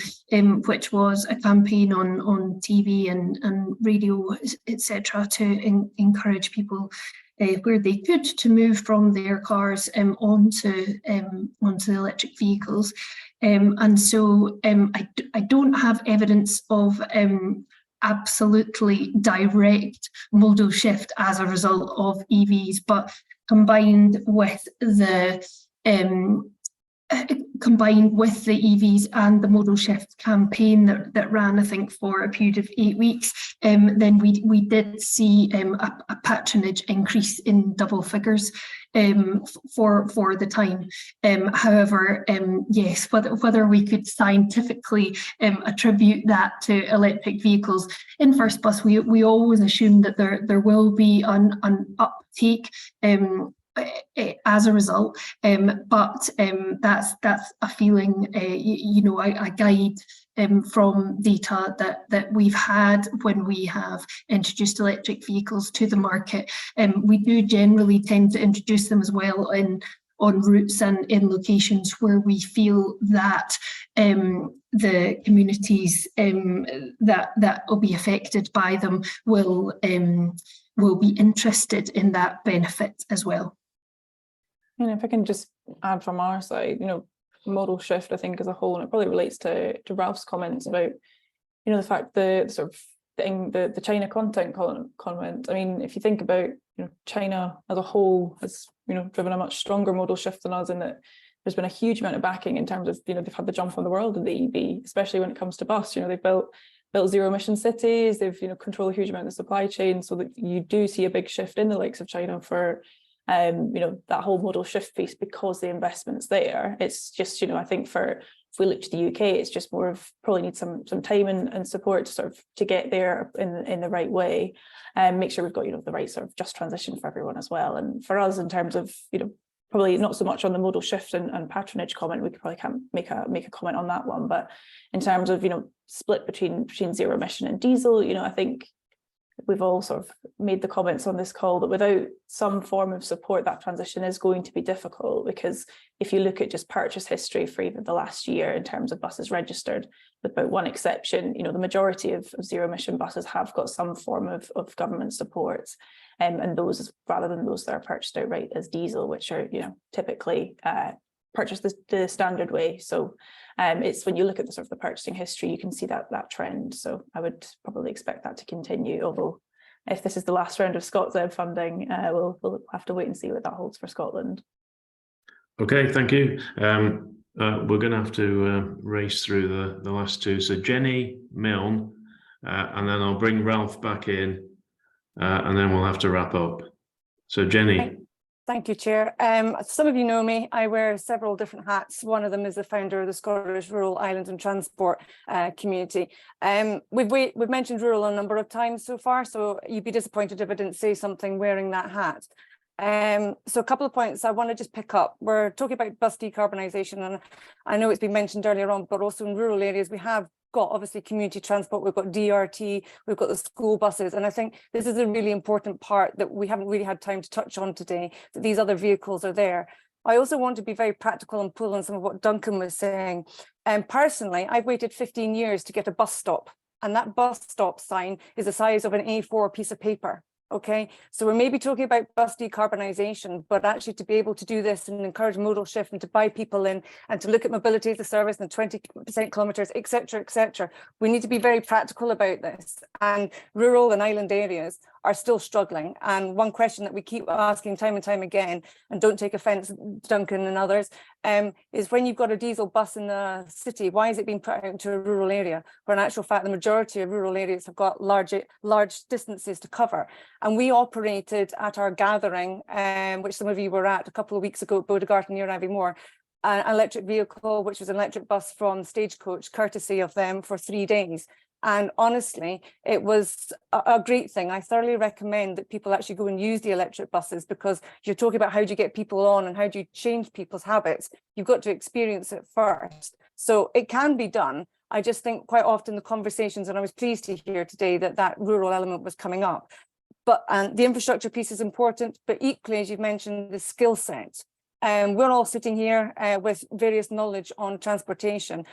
which was a campaign on TV and radio, etc., to encourage people where they could to move from their cars onto electric vehicles. And so I don't have evidence of absolutely direct modal shift as a result of EVs, but combined with the EVs and the modal shift campaign that ran, I think, for a period of 8 weeks, then we did see a patronage increase in double figures for the time. However, yes, whether we could scientifically attribute that to electric vehicles, in First Bus, we always assume that there will be an uptake as a result, but that's a feeling, a guide from data that we've had when we have introduced electric vehicles to the market. We do generally tend to introduce them as well on routes and in locations where we feel that the communities that will be affected by them will be interested in that benefit as well. And if I can just add from our side, modal shift, I think, as a whole, and it probably relates to Ralph's comments about, the fact the China content comment. I mean, if you think about, China as a whole has, driven a much stronger modal shift than us, in that there's been a huge amount of backing in terms of, they've had the jump on the world in the EV, especially when it comes to bus. They've built zero emission cities, they've, controlled a huge amount of the supply chain, so that you do see a big shift in the likes of China for that whole modal shift piece, because the investment's there. It's just, I think if we look to the UK, it's just more of probably need some time and support to get there in the right way, and make sure we've got, the right sort of just transition for everyone as well. And for us, in terms of, probably not so much on the modal shift and patronage comment, we could probably can't make a comment on that one, but in terms of, split between zero emission and diesel, I think we've all sort of made the comments on this call that without some form of support, that transition is going to be difficult, because if you look at just purchase history for even the last year in terms of buses registered, with about one exception, the majority of zero emission buses have got some form of government support, and those, rather than those that are purchased outright as diesel, which are typically purchased the standard way. So it's when you look at the purchasing history, you can see that trend. So I would probably expect that to continue, although if this is the last round of ScotZEB funding, we'll have to wait and see what that holds for Scotland. Okay, thank you. We're going to have to race through the last two. So Jenny, Milne, and then I'll bring Ralph back in, and then we'll have to wrap up. So Jenny. Thank you, Chair. Some of you know me. I wear several different hats. One of them is the founder of the Scottish Rural Islands and Transport community. We've mentioned rural a number of times so far, so you'd be disappointed if I didn't say something wearing that hat. So a couple of points I want to just pick up. We're talking about bus decarbonisation, and I know it's been mentioned earlier on, but also in rural areas we have got obviously community transport, we've got DRT, we've got the school buses, and I think this is a really important part that we haven't really had time to touch on today, that these other vehicles are there. I also want to be very practical and pull on some of what Duncan was saying. And personally, I've waited 15 years to get a bus stop, and that bus stop sign is the size of an A4 piece of paper. Okay, so we're maybe talking about bus decarbonisation, but actually to be able to do this and encourage modal shift and to buy people in and to look at mobility as a service and 20% kilometres, etc., we need to be very practical about this. And rural and island areas are still struggling. And one question that we keep asking time and time again, and don't take offence, Duncan and others, is when you've got a diesel bus in the city, why is it being put out into a rural area? Where in actual fact, the majority of rural areas have got large distances to cover. And we operated at our gathering, which some of you were at a couple of weeks ago at Bodegarton near Aviemore, an electric vehicle, which was an electric bus from Stagecoach, courtesy of them, for 3 days. And honestly, it was a great thing. I thoroughly recommend that people actually go and use the electric buses, because you're talking about how do you get people on and how do you change people's habits. You've got to experience it first. So it can be done. I just think quite often the conversations, and I was pleased to hear today that that rural element was coming up. But the infrastructure piece is important, but equally, as you've mentioned, the skill set. We're all sitting here with various knowledge on transportation.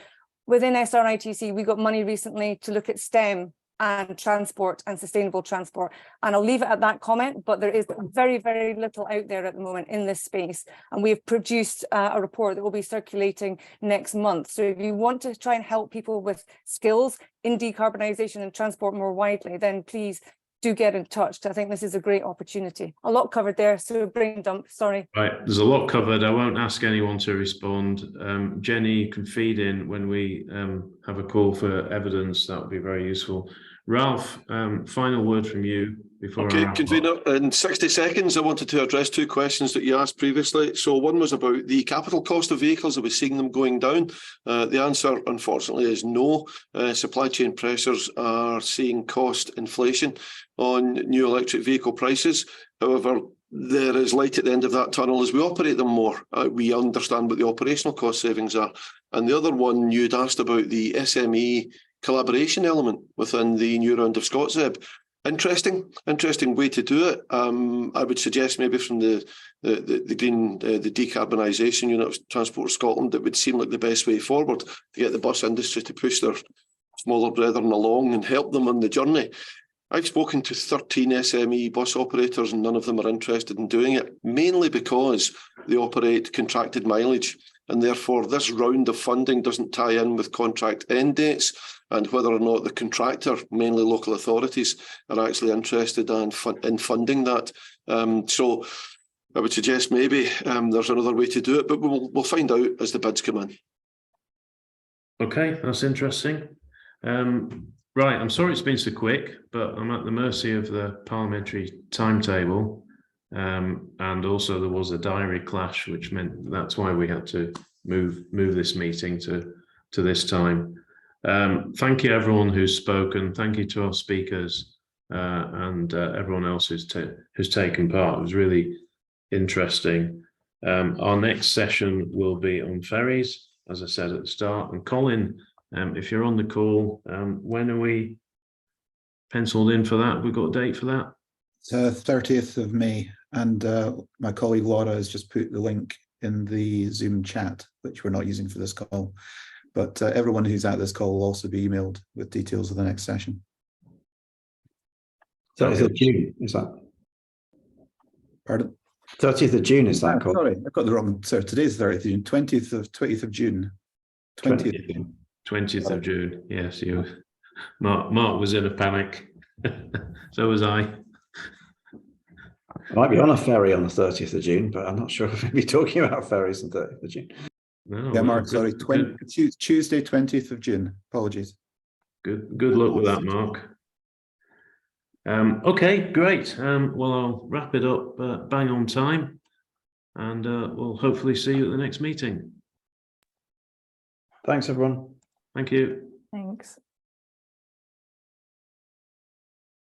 Within SRITC, we got money recently to look at STEM and transport and sustainable transport. And I'll leave it at that comment, but there is very, very little out there at the moment in this space. And we've produced a report that will be circulating next month. So if you want to try and help people with skills in decarbonisation and transport more widely, then please do get in touch. I think this is a great opportunity. A lot covered there, so brain dump, sorry. Right, there's a lot covered. I won't ask anyone to respond. Jenny, you can feed in when we have a call for evidence. That would be very useful. Ralph, final word from you before. Okay, convener, in 60 seconds, I wanted to address 2 questions that you asked previously. So one was about the capital cost of vehicles. Are we seeing them going down? The answer, unfortunately, is no. Supply chain pressures are seeing cost inflation on new electric vehicle prices. However, there is light at the end of that tunnel as we operate them more. We understand what the operational cost savings are. And the other one, you'd asked about the SME collaboration element within the new round of ScotZeb. Interesting way to do it. I would suggest maybe from the decarbonisation unit of Transport Scotland, it would seem like the best way forward to get the bus industry to push their smaller brethren along and help them on the journey. I've spoken to 13 SME bus operators and none of them are interested in doing it, mainly because they operate contracted mileage, and therefore this round of funding doesn't tie in with contract end dates and whether or not the contractor, mainly local authorities, are actually interested in funding that. So I would suggest maybe there's another way to do it, but we'll find out as the bids come in. Okay, that's interesting. Right, I'm sorry it's been so quick, but I'm at the mercy of the parliamentary timetable. And also there was a diary clash, which meant that's why we had to move this meeting to this time. Thank you everyone who's spoken. Thank you to our speakers and everyone else who's taken part. It was really interesting. Our next session will be on ferries, as I said at the start. And Colin, if you're on the call, when are we penciled in for that? We've got a date for that? It's 30th of May, and my colleague Laura has just put the link in the Zoom chat, which we're not using for this call. But everyone who's at this call will also be emailed with details of the next session. 30th of June, is that? Pardon? 30th of June, is that called? Sorry, I've got the wrong. So today's 30th of June, 20th of June. 20th of June. 20th of June. Yes, you. Mark was in a panic. So was I. I might be on a ferry on the 30th of June, but I'm not sure if we'll be talking about ferries on the 30th of June. No, yeah, Mark, sorry, Tuesday, 20th of June. Apologies. Good luck with that, Mark. Okay, great. Well, I'll wrap it up bang on time, and we'll hopefully see you at the next meeting. Thanks, everyone. Thank you. Thanks.